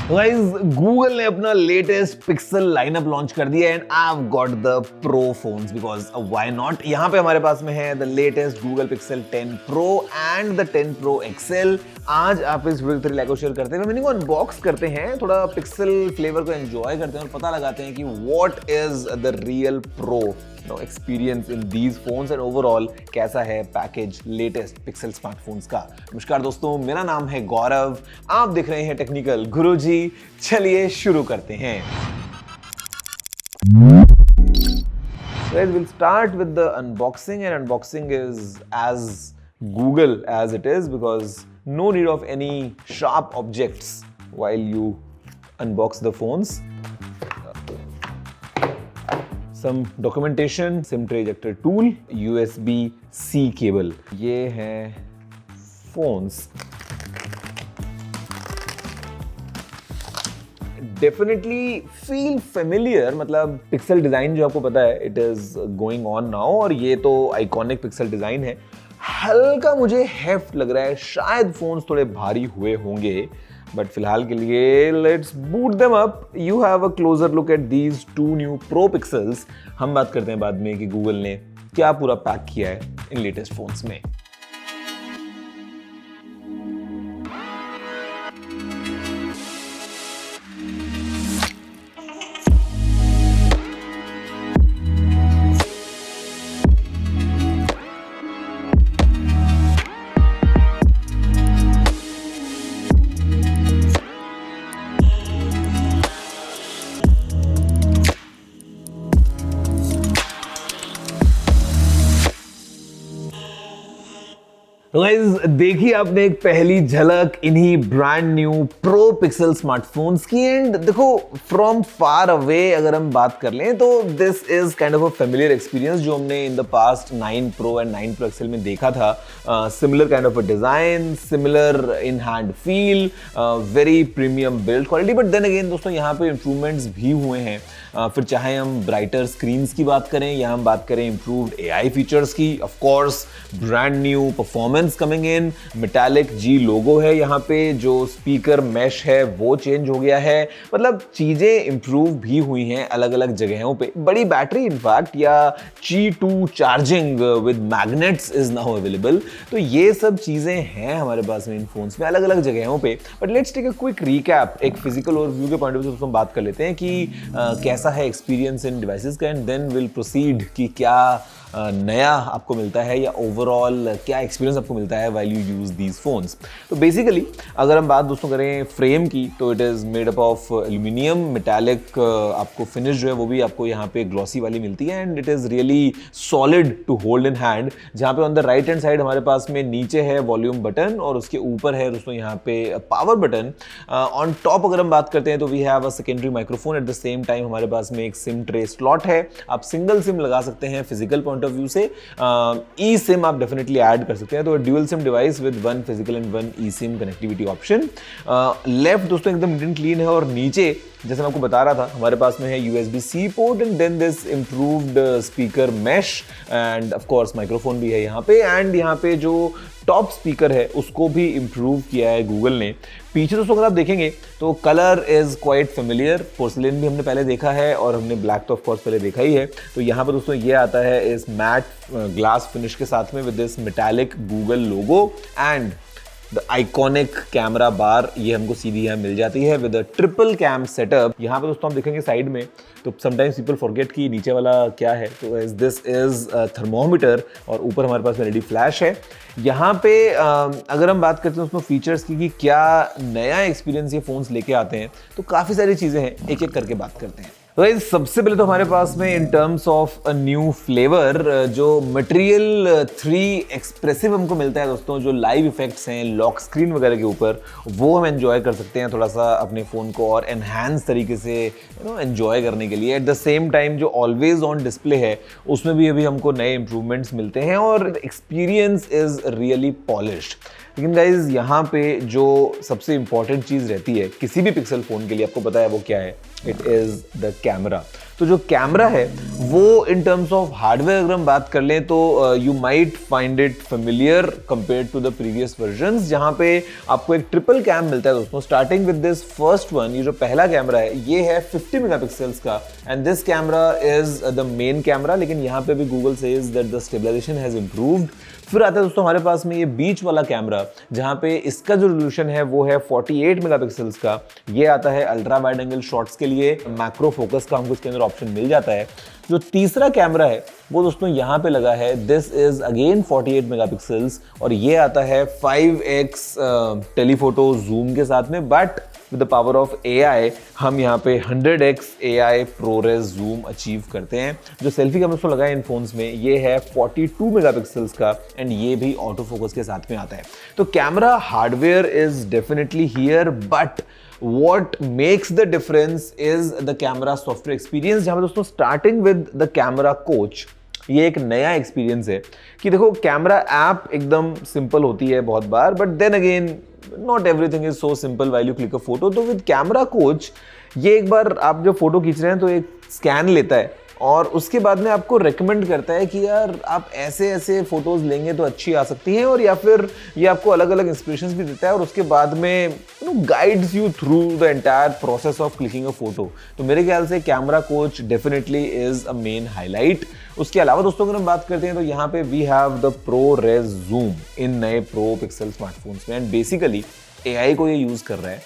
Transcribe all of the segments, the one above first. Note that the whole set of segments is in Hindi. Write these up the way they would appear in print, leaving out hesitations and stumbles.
गाइस, गूगल ने अपना लेटेस्ट पिक्सल लाइनअप लॉन्च कर दिया and I have got the pro phones because why not. यहाँ पे हमारे पास में है the latest Google Pixel 10 pro and the 10 pro XL. आज आप इस वीडियो को लाइक और शेयर करते हैं, मीनिंग अनबॉक्स करते हैं, थोड़ा पिक्सल फ्लेवर को एंजॉय करते हैं और पता लगाते हैं कि what is the real pro experience in these phones and overall कैसा है पैकेज लेटेस्ट पिक्सल स्मार्टफोन्स का। नमस्कार दोस्तों, मेरा नाम है गौरव, आप देख रहे हैं टेक्निकल गुरुजी। चलिए शुरू करते हैं। Guys, we'll start with the unboxing, and unboxing is as Google as it is because no need of any sharp objects while you unbox the phones. Some documentation, SIM tray ejector tool, USB-C cable. ये हैं phones. डेफिनेटली फील फेमिलियर, मतलब पिक्सल डिजाइन जो आपको पता है it is going on now और ये तो आइकॉनिक पिक्सल डिजाइन है। हल्का मुझे हेफ्ट लग रहा है, शायद फोन्स थोड़े भारी हुए होंगे, बट फिलहाल के लिए let's boot them up. You have a closure look at these two new pro pixels. हम बात करते हैं बाद में कि गूगल ने क्या पूरा पैक किया है इन लेटेस्ट फोन्स में। तो गाइस, देखिए आपने एक पहली झलक इन्हीं brand new pro Pixel smartphones की। एंड देखो, फ्रॉम फार अवे अगर हम बात कर लें तो this is kind of a familiar experience जो हमने in the past 9 pro and 9 pro XL में देखा था। Similar kind of a design, similar in hand feel, very premium build quality. But then again दोस्तों, यहाँ पे इंप्रूवमेंट्स भी हुए हैं। फिर चाहे हम ब्राइटर स्क्रीन्स की बात करें या हम बात करें इंप्रूव्ड एआई फीचर्स की, of course brand new performance coming in, metallic G logo है यहाँ पे, जो स्पीकर मैश है वो चेंज हो गया है। मतलब चीजें इंप्रूव भी हुई हैं अलग अलग जगहों पे। बड़ी बैटरी इनफैक्ट या Qi2 charging with magnets is now available. तो ये सब चीजें हैं हमारे पास में इन फोन्स में अलग अलग जगहों पे। But let's take a quick recap, एक फिजिकल ओवरव्यू के पॉइंट ऑफ व्यू से हम बात कर लेते हैं कि कैसा है एक्सपीरियंस इन डिवाइसेस का, एंड देन विल प्रोसीड कि क्या नया आपको मिलता है या ओवरऑल क्या एक्सपीरियंस आपको मिलता है while you use these phones. तो बेसिकली अगर हम बात दोस्तों करें फ्रेम की तो it is made up of aluminium metallic. आपको फिनिश जो है वो भी आपको यहाँ पे ग्लॉसी वाली मिलती है and it is really solid to hold in hand. जहाँ पे on the right hand side हमारे पास में नीचे है वॉल्यूम बटन और उसके ऊपर है दोस्तों यहाँ पे पावर बटन। ऑन टॉप अगर हम बात करते हैं तो we have a secondary microphone. At the same time हमारे पास में एक सिम ट्रे स्लॉट है, आप सिंगल सिम लगा सकते हैं फिजिकल पॉइंट ऑफ व्यू से। ई सिम आप डेफिनेटली ऐड कर सकते हैं, तो dual SIM device with 1 physical and 1 E SIM connectivity option. Left दोस्तों एकदम नीट एंड क्लीन है और नीचे जैसे मैं आपको बता रहा था हमारे पास में है USB-C port and then this improved speaker mesh and of course microphone भी है यहाँ पे। एंड यहाँ पे जो टॉप स्पीकर है उसको भी इंप्रूव किया है गूगल ने। पीछे दोस्तों अगर आप देखेंगे तो colour is quite familiar, porcelain भी हमने पहले देखा है और हमने ब्लैक तो ऑफ कोर्स पहले देखा ही है। तो यहाँ पर दोस्तों ये आता है इस मैट ग्लास फिनिश के साथ में with this metallic Google logo and the iconic camera bar. ये हमको सीधी यहाँ मिल जाती है with a triple cam setup. यहाँ पे दोस्तों हम देखेंगे साइड में तो समटाइम्स पीपल फॉरगेट कि नीचे वाला क्या है, तो दिस इज थर्मोमीटर और ऊपर हमारे पास एलईडी फ्लैश है। यहाँ पे अगर हम बात करते हैं उसमें फीचर्स की कि क्या नया एक्सपीरियंस ये फोन्स लेके आते हैं, तो काफ़ी सारी चीज़ें हैं, एक एक करके बात करते हैं। तो सबसे पहले तो हमारे पास में इन terms of a new flavour जो मटेरियल 3 एक्सप्रेसिव हमको मिलता है दोस्तों। जो लाइव इफेक्ट्स हैं लॉक स्क्रीन वगैरह के ऊपर वो हम एंजॉय कर सकते हैं थोड़ा सा अपने फ़ोन को और एनहांस तरीके से एंजॉय करने के लिए। एट द सेम टाइम जो ऑलवेज ऑन डिस्प्ले है उसमें भी अभी हमको नए इंप्रूवमेंट्स मिलते हैं और एक्सपीरियंस इज रियली पॉलिश्ड। लेकिन गाइज यहाँ पे जो सबसे इंपॉर्टेंट चीज़ रहती है किसी भी पिक्सल फ़ोन के लिए, आपको पता है वो क्या है, इट इज़ द कैमरा। तो जो कैमरा है वो इन टर्म्स ऑफ हार्डवेयर अगर हम बात कर लें तो you might find it familiar compared to the previous versions, जहां पे आपको एक ट्रिपल कैम मिलता है दोस्तों। Starting with this first one, ये जो पहला कैमरा है ये है 50 मेगापिक्सल्स का and this camera is the main camera, लेकिन यहाँ पे भी Google says that the stabilization has improved. फिर आता है दोस्तों हमारे पास में ये बीच वाला कैमरा, जहां पे इसका जो रेजोल्यूशन है वो है 48 मेगापिक्सल्स का। ये आता है अल्ट्रा वाइड एंगल शॉट्स के लिए, मैक्रो फोकस का हमको इसके अंदर ऑप्शन मिल जाता है। जो तीसरा कैमरा है वो दोस्तों यहाँ पे लगा है, दिस इज अगेन 48 मेगापिक्सल्स और ये आता है 5x टेलीफोटो जूम के साथ में, but with the power of AI हम यहाँ पे 100x AI ProRes zoom achieve करते हैं। जो सेल्फी कैमरा दोस्तों लगा है इन फोन्स में ये है 42 मेगापिक्सल्स का एंड ये भी ऑटो फोकस के साथ में आता है। तो camera hardware is definitely here, but what makes the difference is the camera software experience, जहां पे दोस्तों starting with the camera coach, ये एक नया एक्सपीरियंस है कि देखो कैमरा ऐप एकदम सिंपल होती है बहुत बार, but then again not everything is so simple while you click a photo. तो विद कैमरा कोच ये एक बार आप जब फोटो खींच रहे हैं तो एक स्कैन लेता है और उसके बाद में आपको रेकमेंड करता है कि यार आप ऐसे ऐसे फोटोज लेंगे तो अच्छी आ सकती हैं, और या फिर ये आपको अलग अलग इंस्पिरेशंस भी देता है और उसके बाद में guides you through the entire process of clicking a photo. तो मेरे ख्याल से camera coach definitely is a main highlight. उसके अलावा दोस्तों अगर हम बात करते हैं तो यहाँ पे we have the ProRes zoom इन नए प्रो पिक्सल स्मार्टफोन्स में, एंड बेसिकली AI को ये यूज कर रहा है।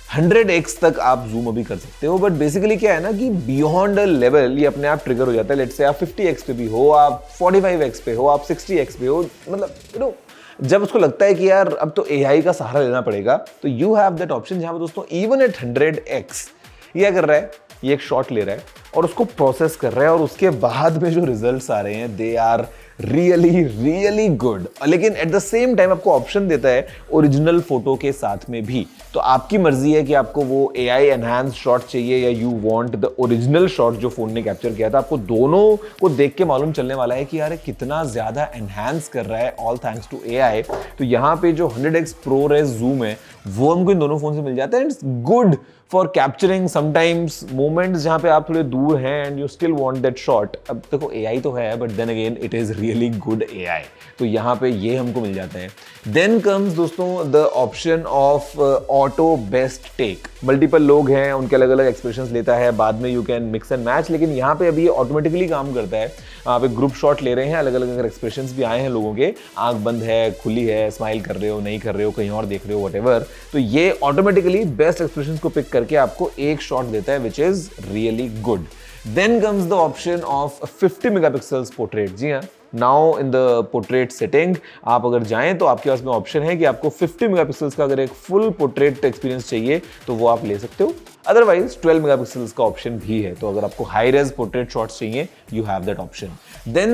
100x तक आप जूम अभी कर सकते हो, बट बेसिकली क्या है ना कि बियॉन्ड अ लेवल ये अपने आप ट्रिगर हो जाता है। लेट्स से आप 50x पे भी हो, आप 45x पे हो, आप 60x पे हो, मतलब जब उसको लगता है कि यार अब तो AI का सहारा लेना पड़ेगा, तो यू हैव दैट ऑप्शन जहां पर दोस्तों इवन एट 100x ये कर रहा है, ये एक शॉट ले रहा है और उसको प्रोसेस कर रहा है और उसके बाद में जो रिजल्ट्स आ रहे हैं दे आर रियली गुड। लेकिन एट द सेम टाइम आपको ऑप्शन देता है ओरिजिनल फोटो के साथ में भी, तो आपकी मर्जी है कि आपको वो AI एनहांस शॉट चाहिए या you want the original shot जो फोन ने कैप्चर किया था। आपको दोनों को देख के मालूम चलने वाला है कि यार कितना ज्यादा एनहांस कर रहा है ऑल थैंक्स टू AI। तो यहाँ पे जो 100x ProRes जूम है वो हमको इन दोनों फोन से मिल जाता है, and it's good for capturing sometimes moments जहां पे आप थोड़े दूर हैं and you still want that shot. अब देखो AI तो है, but then again it is really good AI, तो यहाँ पे ये हमको मिल जाता है। देन कम्स दोस्तों the option of auto best take. Multiple लोग हैं, उनके अलग अलग एक्सप्रेशंस लेता है, बाद में you can mix and match, लेकिन यहाँ पे अभी ये ऑटोमेटिकली काम करता है। आप एक ग्रुप शॉट ले रहे हैं, अलग अलग अगर एक्सप्रेशंस भी आए हैं लोगों के, आंख बंद है, खुली है, स्माइल कर रहे हो, नहीं कर रहे हो, कहीं और देख रहे हो, व्हाटएवर, तो ये ऑटोमेटिकली बेस्ट एक्सप्रेशंस को पिक करके आपको एक शॉट देता है, which is really good. Then comes the option of 50 megapixels portrait. जी हाँ, now in the portrait setting आप अगर जाएं तो आपके पास में ऑप्शन है कि आपको 50 मेगापिक्सल्स का अगर एक फुल पोर्ट्रेट एक्सपीरियंस चाहिए तो वो आप ले सकते हो, अदरवाइज 12 मेगापिक्सल्स का ऑप्शन भी है। तो अगर आपको हाई रेज पोर्ट्रेट शॉट्स चाहिए you have that option. Then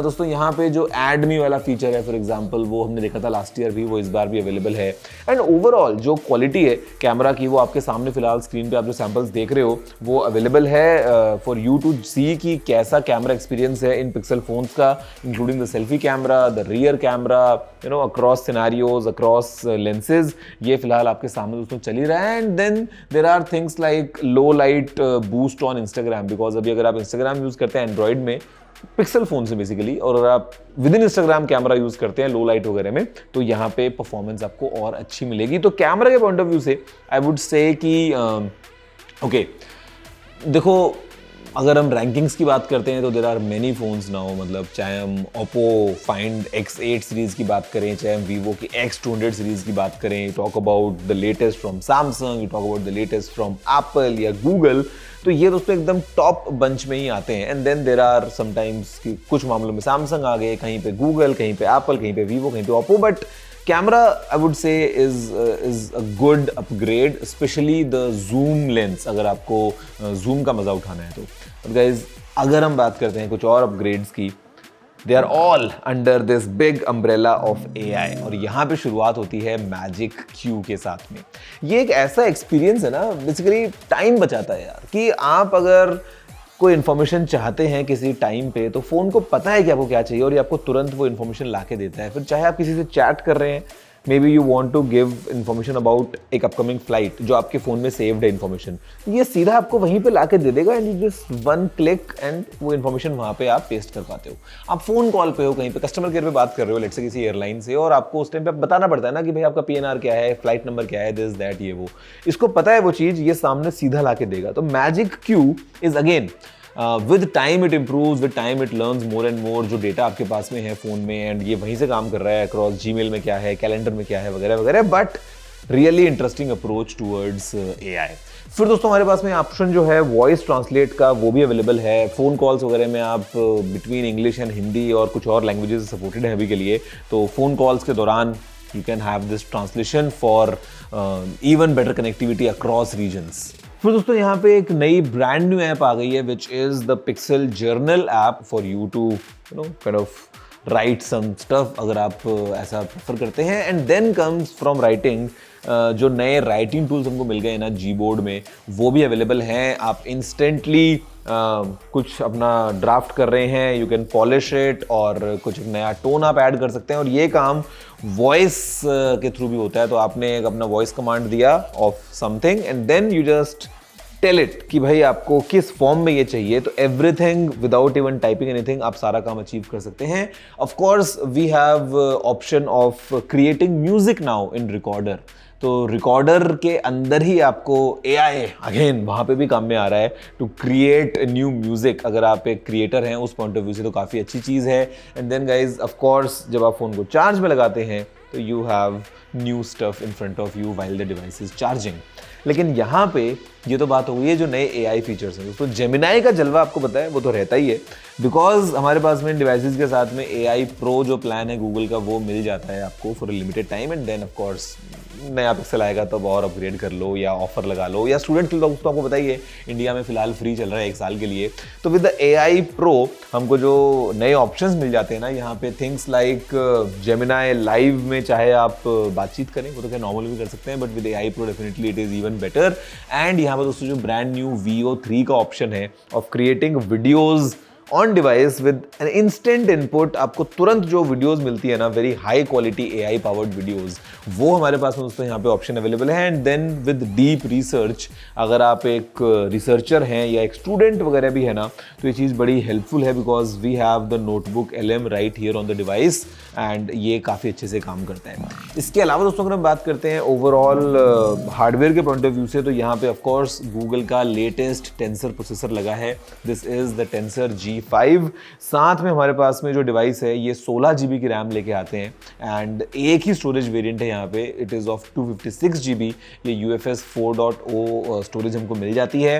दोस्तों यहाँ पे जो एड मी वाला फीचर है फॉर एग्जांपल, वो हमने देखा था लास्ट ईयर भी, वो इस बार भी अवेलेबल है। एंड ओवरऑल जो क्वालिटी है कैमरा की वो आपके सामने फिलहाल स्क्रीन पे आप जो सैंपल्स देख रहे हो वो अवेलेबल है फॉर यू टू सी कि कैसा कैमरा एक्सपीरियंस है इन पिक्सल फोन्स का, including the selfie camera, the rear camera, across scenarios, across lenses. ये फिलहाल आपके सामने दोस्तों चल ही रहा है। And then there are things like low light boost on Instagram, because अभी अगर आप इंस्टाग्राम यूज करते हैं एंड्रॉइड में पिक्सल फोन से बेसिकली, और अगर आप with in Instagram camera use करते हैं लो लाइट वगैरह में, तो यहाँ पे परफॉर्मेंस आपको और अच्छी मिलेगी। तो कैमरा के पॉइंट ऑफ व्यू से आई वुड से कि ओके देखो अगर हम रैंकिंग्स की बात करते हैं तो there are many phones now, मतलब चाहे हम ओप्पो फाइंड X8 सीरीज की बात करें, चाहे हम वीवो की X200 सीरीज की बात करें, talk about the latest from Samsung, you talk about the latest from Apple या गूगल, तो ये दोस्तों एकदम टॉप बंच में ही आते हैं। And then there are sometimes कि कुछ मामलों में सैमसंग आ गए, कहीं पे गूगल, कहीं पे एप्पल, कहीं पे वीवो, कहीं पे Oppo, but camera I would say is a good upgrade, specially the zoom lens अगर आपको जूम का मजा उठाना है तो। और गाइज अगर हम बात करते हैं कुछ और अपग्रेड्स की, they are all under this big umbrella of AI, और यहाँ पे शुरुआत होती है मैजिक क्यू के साथ में। ये एक ऐसा एक्सपीरियंस है ना, बेसिकली टाइम बचाता है यार, कि आप अगर कोई इन्फॉर्मेशन चाहते हैं किसी टाइम पे तो फोन को पता है कि आपको क्या चाहिए और ये आपको तुरंत वो इन्फॉर्मेशन ला के देता है। फिर चाहे आप किसी से चैट कर रहे हैं, maybe you want to give information about एक अपकमिंग फ्लाइट जो आपके फ़ोन में सेव्ड है इन्फॉर्मेशन, ये सीधा आपको वहीं पे ला के दे देगा and you just one click and वो इन्फॉर्मेशन वहाँ पे आप पेस्ट कर पाते हो। आप फ़ोन कॉल पे हो, कहीं पे कस्टमर केयर पे बात कर रहे हो लेट्स से किसी एयरलाइन से, और आपको उस टाइम पे बताना पड़ता है ना कि भाई आपका PNR क्या है, फ्लाइट नंबर क्या है, दिस दैट ये वो, इसको पता है वो चीज़, ये सामने सीधा ला के देगा। तो magic Q is again with time it improves, with time it learns more and more जो डेटा आपके पास में है फ़ोन में, एंड ये वहीं से काम कर रहा है अक्रॉस जीमेल में क्या है, कैलेंडर में क्या है वगैरह वगैरह, but really interesting approach towards AI। फिर दोस्तों हमारे पास में ऑप्शन जो है वॉइस ट्रांसलेट का वो भी अवेलेबल है। फ़ोन कॉल्स वगैरह में आप बिटवीन इंग्लिश एंड हिंदी और कुछ और लैंग्वेजेस सपोर्टेड है अभी के लिए, तो फ़ोन कॉल्स के दौरान you can have this translation for even better connectivity across regions. फिर दोस्तों यहाँ पे एक नई ब्रांड न्यू ऐप आ गई है which is the Pixel journal app for you to kind of write some stuff अगर आप ऐसा प्रेफर करते हैं। And then comes from writing जो नए राइटिंग टूल्स हमको मिल गए ना जीबोर्ड में, वो भी अवेलेबल हैं। आप इंस्टेंटली कुछ अपना ड्राफ्ट कर रहे हैं, यू कैन पॉलिश इट और कुछ नया टोन आप ऐड कर सकते हैं, और ये काम वॉइस के थ्रू भी होता है। तो आपने एक अपना वॉइस कमांड दिया of something and then you just tell it कि भाई आपको किस फॉर्म में ये चाहिए, तो everything without even typing anything आप सारा काम अचीव कर सकते हैं। Of course we have option of creating music now in recorder, तो रिकॉर्डर के अंदर ही आपको AI अगेन वहाँ पे भी काम में आ रहा है टू क्रिएट न्यू म्यूजिक। अगर आप एक क्रिएटर हैं उस पॉइंट ऑफ व्यू से तो काफ़ी अच्छी चीज़ है। And then guys of course जब आप फ़ोन को चार्ज में लगाते हैं तो you have new stuff in front of you while the device is charging. लेकिन यहाँ पे ये तो बात हो गई है जो नए AI फीचर्स हैं। तो जेमिनाई का जलवा आपको पता है वो तो रहता ही है, बिकॉज हमारे पास में डिवाइसेस के साथ में AI Pro जो प्लान है गूगल का वो मिल जाता है आपको for a limited time, and then of course नया पिक्सल आएगा तब और अपग्रेड कर लो या ऑफर लगा लो, या स्टूडेंट के लिए तो आपको बताइए इंडिया में फिलहाल फ्री चल रहा है 1 साल के लिए। तो विद द AI Pro हमको जो नए ऑप्शंस मिल जाते हैं ना यहाँ पे, थिंग्स लाइक जेमिनाई लाइव में चाहे आप बातचीत करें वो तो क्या नॉर्मल भी कर सकते हैं, but with AI Pro definitely it is even better. And यहाँ पर दोस्तों जो ब्रांड न्यू VO3 का ऑप्शन है of creating videos on device with an instant input, आपको तुरंत जो वीडियोस मिलती है ना very high quality AI powered videos, वो हमारे पास में दोस्तों यहाँ पे ऑप्शन अवेलेबल है। And then with deep research, अगर आप एक रिसर्चर हैं या एक स्टूडेंट वगैरह भी है ना, तो ये चीज़ बड़ी हेल्पफुल है because we have the notebook LM right here on the device, and ये काफ़ी अच्छे से काम करता है। इसके अलावा दोस्तों अगर हम बात करते हैं ओवरऑल हार्डवेयर के पॉइंट ऑफ व्यू से, तो यहाँ पे ऑफकोर्स गूगल का लेटेस्ट टेंसर प्रोसेसर लगा है। This is the tensor G5। साथ में हमारे पास में जो डिवाइस है ये 16 GB की रैम लेके आते हैं, एंड एक ही स्टोरेज वेरिएंट है यहाँ पे, इट इज़ ऑफ 256 GB। ये UFS 4.0 स्टोरेज हमको मिल जाती है।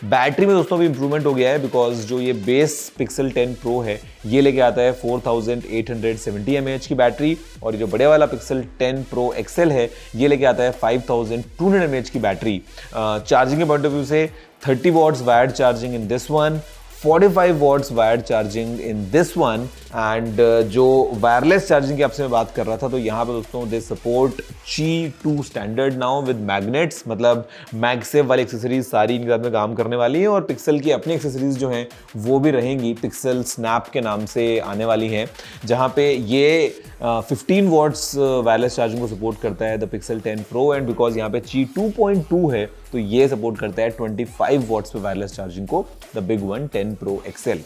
बैटरी में दोस्तों भी इंप्रूवमेंट हो गया है बिकॉज जो ये बेस Pixel 10 Pro है ये लेके आता है 4870 mAh की बैटरी, और ये जो बड़े वाला Pixel 10 Pro XL है ये लेके आता है 5200 mAh की बैटरी। चार्जिंग के पॉइंट ऑफ व्यू से 30 watts wired charging in this one, 45 watts wired charging in this one, and जो वायरलेस चार्जिंग की आपसे मैं बात कर रहा था तो यहाँ पे दोस्तों they support Qi 2 standard now with magnets, मतलब मैगसेफ वाली एक्सेसरीज सारी इनके साथ में काम करने वाली हैं, और पिक्सल की अपनी एक्सेसरीज जो हैं वो भी रहेंगी, पिक्सल स्नैप के नाम से आने वाली हैं, जहाँ पे ये 15 वॉट्स वायरलेस चार्जिंग को सपोर्ट करता है the Pixel 10 Pro, and because यहाँ पे Qi 2.2 है तो ये सपोर्ट करता है 25 वॉट्स पे वायरलेस चार्जिंग को, the big one 10 Pro XL।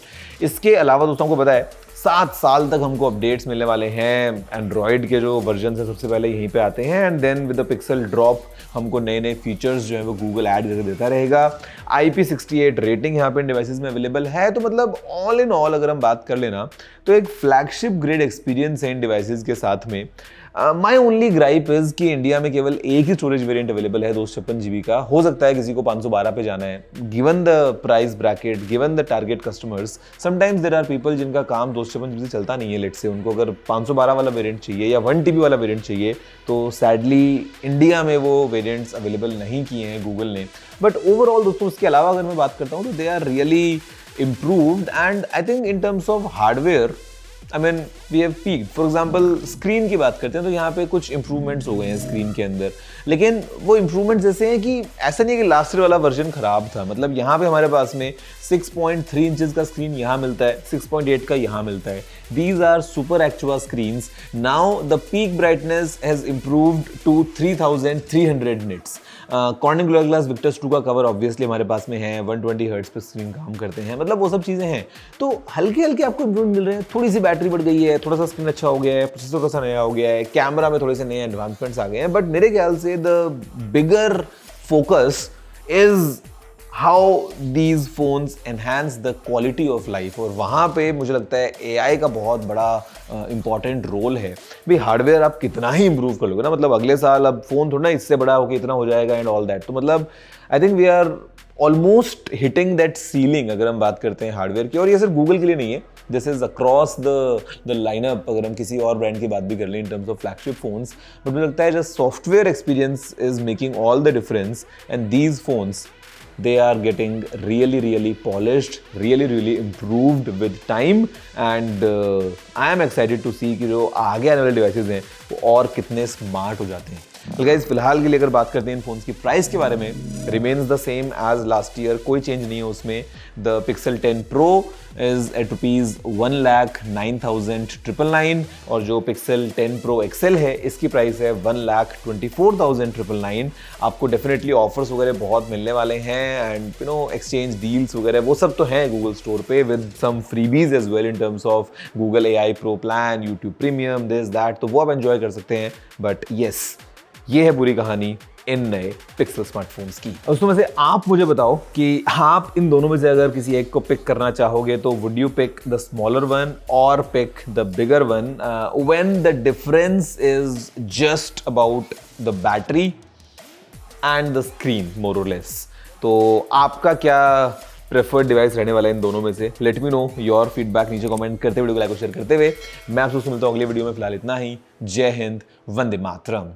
इसके अलावा दोस्तों को पता है 7 साल तक हमको अपडेट्स मिलने वाले हैं। एंड्रॉयड के जो वर्जन है सबसे पहले यहीं पे आते हैं, and then with the Pixel drop हमको नए नए फीचर्स जो है वो गूगल ऐड करके देता रहेगा। IP68 रेटिंग यहाँ पे डिवाइसेस में अवेलेबल है, तो मतलब ऑल इन ऑल अगर हम बात कर लेना तो एक फ्लैगशिप ग्रेड एक्सपीरियंस है इन डिवाइसेस के साथ में। माई ओनली ग्राइप इज कि इंडिया में केवल एक ही स्टोरेज वेरिएंट अवेलेबल है 256 GB का। हो सकता है किसी को 512 पे जाना है, given the price bracket, given the target customers. Sometimes there are people जिनका काम 256 GB से चलता नहीं है, लेट से उनको अगर 512 वाला वेरिएंट चाहिए या 1 TB वाला वेरिएंट चाहिए, तो सैडली इंडिया में वो वेरिएंट्स अवेलेबल नहीं किए हैं गूगल ने। बट ओवरऑल दोस्तों उसके अलावा अगर मैं बात करता हूँ तो they are really improved, and I think in terms of hardware I mean we have peaked. For example screen की बात करते हैं तो यहाँ पे कुछ इंप्रूवमेंट्स हो गए हैं स्क्रीन के अंदर, लेकिन वो इंप्रूवमेंट्स ऐसे हैं कि ऐसा नहीं है कि लास्ट ईयर वाला वर्जन खराब था। मतलब यहाँ पे हमारे पास में 6.3 इंचेस का स्क्रीन यहाँ मिलता है, 6.8 का यहाँ मिलता है। These are super Actua screens. Now the peak brightness has improved to 3300 nits. Corning Gorilla Glass Victus 2 का कवर ऑब्वियसली हमारे पास में है, 120 हर्ट्ज पे स्क्रीन काम करते हैं, मतलब वो सब चीज़ें हैं। तो हल्के हल्के आपको इम्प्रूवमेंट मिल रहे हैं। थोड़ी सी बैटरी बढ़ गई है, थोड़ा सा स्क्रीन अच्छा हो गया है, प्रोसेसर थोड़ा सा नया हो गया है, कैमरा में थोड़े से नए एडवांसमेंट्स आ गए हैं। बट मेरे ख्याल से the bigger focus is how these phones enhance the quality of life, और वहाँ पे मुझे लगता है AI का बहुत बड़ा इंपॉर्टेंट रोल है। भाई हार्डवेयर आप कितना ही इंप्रूव कर लोगे ना, मतलब अगले साल अब फोन थोड़ा ना इससे बड़ा होकर इतना हो जाएगा एंड ऑल दैट। तो मतलब I think we are almost hitting that ceiling अगर हम बात करते हैं हार्डवेयर की। और ये सिर्फ गूगल के लिए नहीं है, this is across the lineup. अगर हम किसी और ब्रांड की बात भी कर लें इन terms of flagship phones, but मुझे लगता है just software experience is making all the difference, and these phones they are getting really polished, really improved with time, and I am excited to see कि जो आगे आने वाले डिवाइसेस हैं वो और कितने स्मार्ट हो जाते हैं। तो गाइस फिलहाल के लिए अगर बात करते हैं इन फोन्स की प्राइस के बारे में, remains the same as last year, कोई चेंज नहीं है उसमें। The Pixel 10 Pro is at rupees 1,09,999, और जो Pixel 10 Pro XL है इसकी प्राइस है 1,24,999। आपको डेफिनेटली ऑफर्स वगैरह बहुत मिलने वाले हैं, and you know exchange deals वगैरह वो सब तो हैं गूगल स्टोर पे, with some freebies as well in terms of Google AI Pro plan, YouTube premium, this that, तो वो आप एंजॉय कर सकते हैं। बट येस, ये है पूरी कहानी इन नए पिक्सल स्मार्टफोन्स की। उसमें में से आप मुझे बताओ कि आप इन दोनों में से अगर किसी एक को पिक करना चाहोगे तो would you pick the smaller one और pick the bigger one when the difference is just about the battery and the screen more और लेस। तो आपका क्या प्रेफर्ड डिवाइस रहने वाला है इन दोनों में से? Let me know your feedback नीचे कमेंट करते हुए, वीडियो को लाइक और शेयर करते हुए। मैं आपसे मिलता हूं अगले वीडियो में। फिलहाल इतना ही। जय हिंद, वंदे मातरम।